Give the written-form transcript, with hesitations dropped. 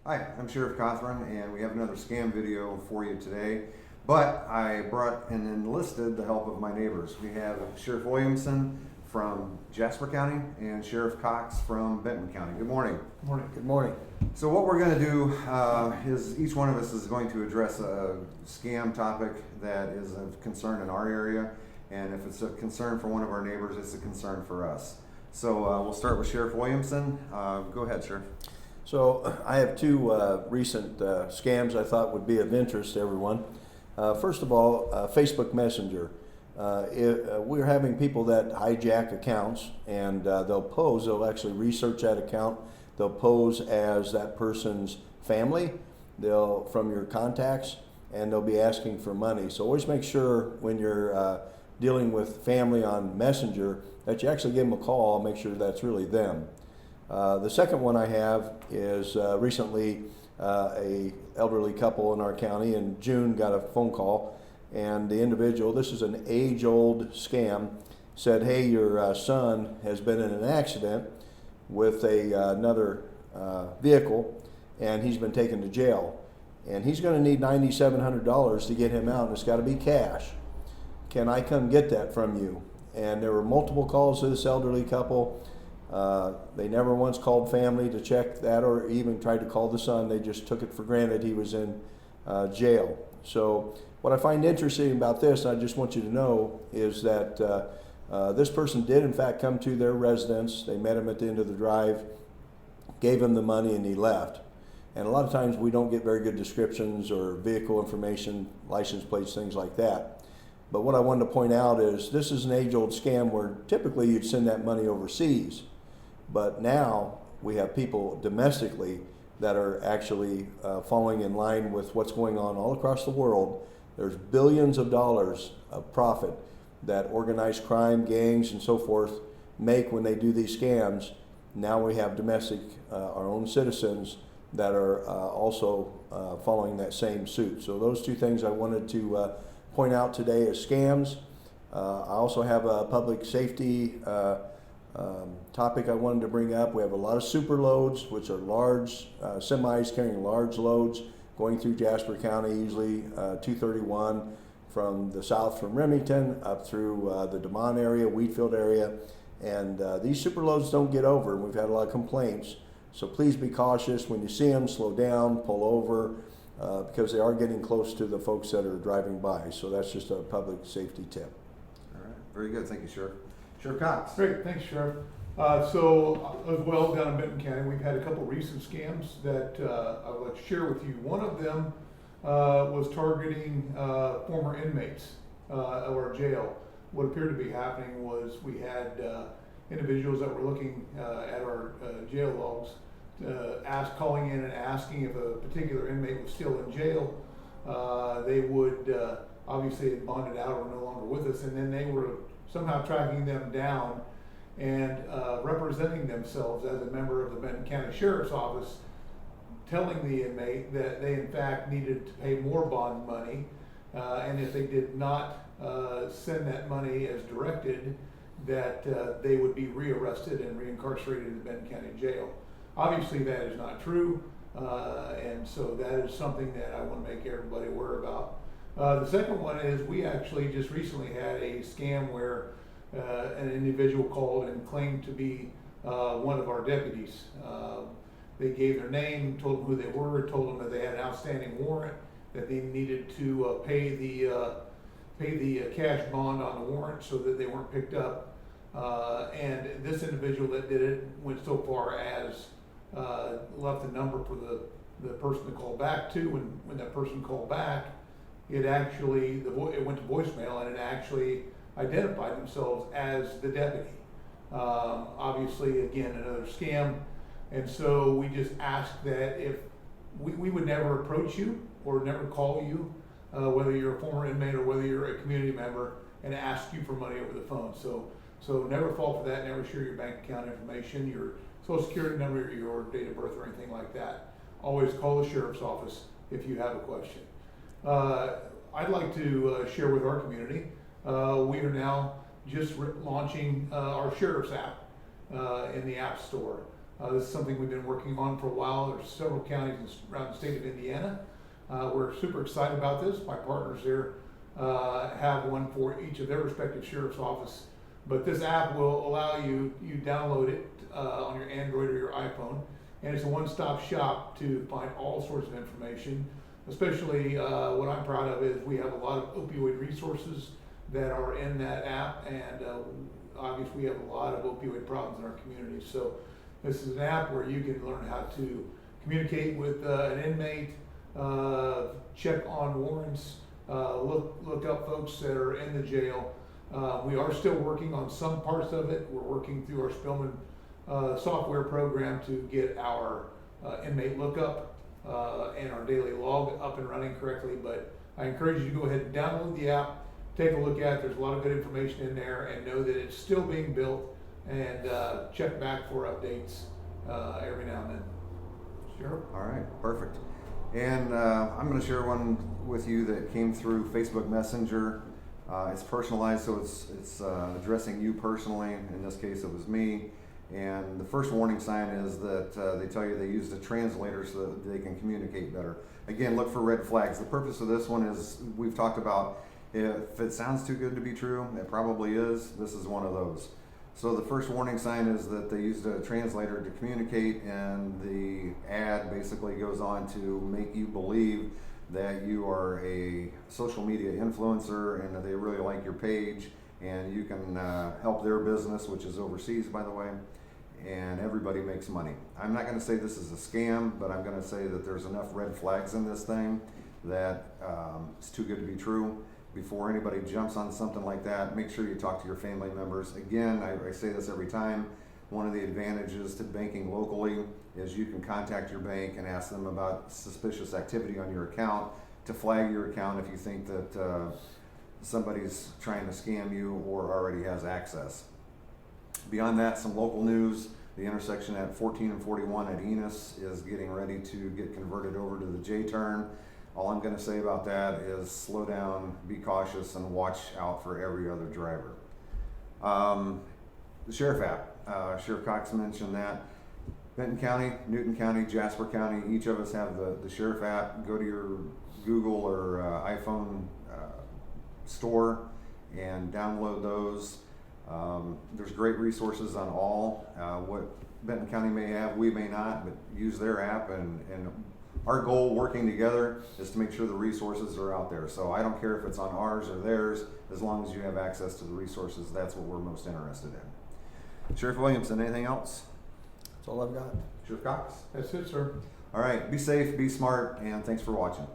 Hi, I'm Sheriff Cothran, and we have another scam video for you today. But I brought and enlisted the help of my neighbors. We have Sheriff Williamson from Jasper County and Sheriff Cox from Benton County. Good morning. Good morning. Good morning. So what we're going to do is each one of us is going to address a scam topic that is of concern in our area. And if it's a concern for one of our neighbors, it's a concern for us. So we'll start with Sheriff Williamson. Go ahead, Sheriff. So I have two recent scams I thought would be of interest to everyone. First of all, Facebook Messenger. We're having people that hijack accounts, and they'll actually research that account. They'll pose as that person's family, from your contacts, and they'll be asking for money. So always make sure when you're dealing with family on Messenger that you actually give them a call, make sure that's really them. The second one I have is recently a elderly couple in our county in June got a phone call, and the individual, this is an age-old scam, said, hey, your son has been in an accident with another vehicle, and he's been taken to jail. And he's going to need $9,700 to get him out, and it's got to be cash. Can I come get that from you? And there were multiple calls to this elderly couple. They never once called family to check that or even tried to call the son. They just took it for granted he was in jail. So what I find interesting about this, and I just want you to know, is that this person did in fact come to their residence. They met him at the end of the drive, gave him the money, and he left. And a lot of times we don't get very good descriptions or vehicle information, license plates, things like that. But what I wanted to point out is this is an age-old scam where typically you'd send that money overseas. But now we have people domestically that are actually falling in line with what's going on all across the world. There's billions of dollars of profit that organized crime, gangs, and so forth make when they do these scams. Now we have domestic, our own citizens that are also following that same suit. So those two things I wanted to point out today as scams. I also have a public safety topic I wanted to bring up. We have a lot of super loads, which are large semis carrying large loads going through Jasper County, usually 231 from the south from Remington up through the DeMond area, Wheatfield area. And these super loads don't get over, and we've had a lot of complaints. So please be cautious. When you see them, slow down, pull over, because they are getting close to the folks that are driving by. So that's just a public safety tip. All right, very good. Thank you, Sheriff. Sheriff Cox. Great, thanks, Sheriff. So as well down in Benton County, we've had a couple recent scams that I would like to share with you. One of them was targeting former inmates of our jail. What appeared to be happening was we had individuals that were looking at our jail logs, calling in and asking if a particular inmate was still in jail. They would obviously had bonded out or no longer with us, and then they were somehow tracking them down and representing themselves as a member of the Benton County Sheriff's Office, telling the inmate that they in fact needed to pay more bond money, and if they did not send that money as directed, that they would be rearrested and reincarcerated in the Benton County Jail. Obviously that is not true, and so that is something that I want to make everybody aware about. The second one is we actually just recently had a scam where an individual called and claimed to be one of our deputies. They gave their name, told them who they were, told them that they had an outstanding warrant, that they needed to pay the cash bond on the warrant so that they weren't picked up. And this individual that did it went so far as left a number for the person to call back to. When that person called back, it actually it went to voicemail, and it actually identified themselves as the deputy. Obviously, again, another scam. And so we just ask that if we would never approach you or never call you, whether you're a former inmate or whether you're a community member, and ask you for money over the phone. So never fall for that. Never share your bank account information, your social security number, your date of birth, or anything like that. Always call the sheriff's office if you have a question. I'd like to share with our community. We are now just launching our sheriff's app in the App Store. This is something we've been working on for a while. There's several counties around the state of Indiana. We're super excited about this. My partners there have one for each of their respective sheriff's office. But this app will allow you download it on your Android or your iPhone, and it's a one-stop shop to find all sorts of information. Especially what I'm proud of is we have a lot of opioid resources that are in that app, and obviously we have a lot of opioid problems in our community. So this is an app where you can learn how to communicate with an inmate, check on warrants, look up folks that are in the jail. We are still working on some parts of it. We're working through our Spillman software program to get our inmate lookup and our daily log up and running correctly. But I encourage you to go ahead and download the app, take a look at it. There's a lot of good information in there, and know that it's still being built, and check back for updates every now and then. Sure. All right, perfect. And I'm going to share one with you that came through Facebook Messenger. It's personalized, so it's addressing you personally. In this case, it was me. And the first warning sign is that they tell you they used a translator so that they can communicate better. Again, look for red flags. The purpose of this one is, we've talked about, if it sounds too good to be true, it probably is. This is one of those. So the first warning sign is that they used a translator to communicate, and the ad basically goes on to make you believe that you are a social media influencer and that they really like your page, and you can help their business, which is overseas, by the way, and everybody makes money. I'm not going to say this is a scam, but I'm going to say that there's enough red flags in this thing that it's too good to be true. Before anybody jumps on something like that, make sure you talk to your family members. Again, I say this every time, one of the advantages to banking locally is you can contact your bank and ask them about suspicious activity on your account, to flag your account if you think that somebody's trying to scam you or already has access. Beyond that, some local news. The intersection at 14 and 41 at Enos is getting ready to get converted over to the J-turn. All I'm going to say about that is slow down, be cautious, and watch out for every other driver. The Sheriff app, Sheriff Cox mentioned that. Benton County, Newton County, Jasper County, each of us have the Sheriff app. Go to your Google or iPhone store and download those. There's great resources on all. What Benton County may have, we may not, but use their app, and our goal working together is to make sure the resources are out there. So I don't care if it's on ours or theirs, as long as you have access to the resources, that's what we're most interested in. Sheriff Williamson, anything else? That's all I've got. Sheriff Cox? That's it, sir. All right, be safe, be smart, and thanks for watching.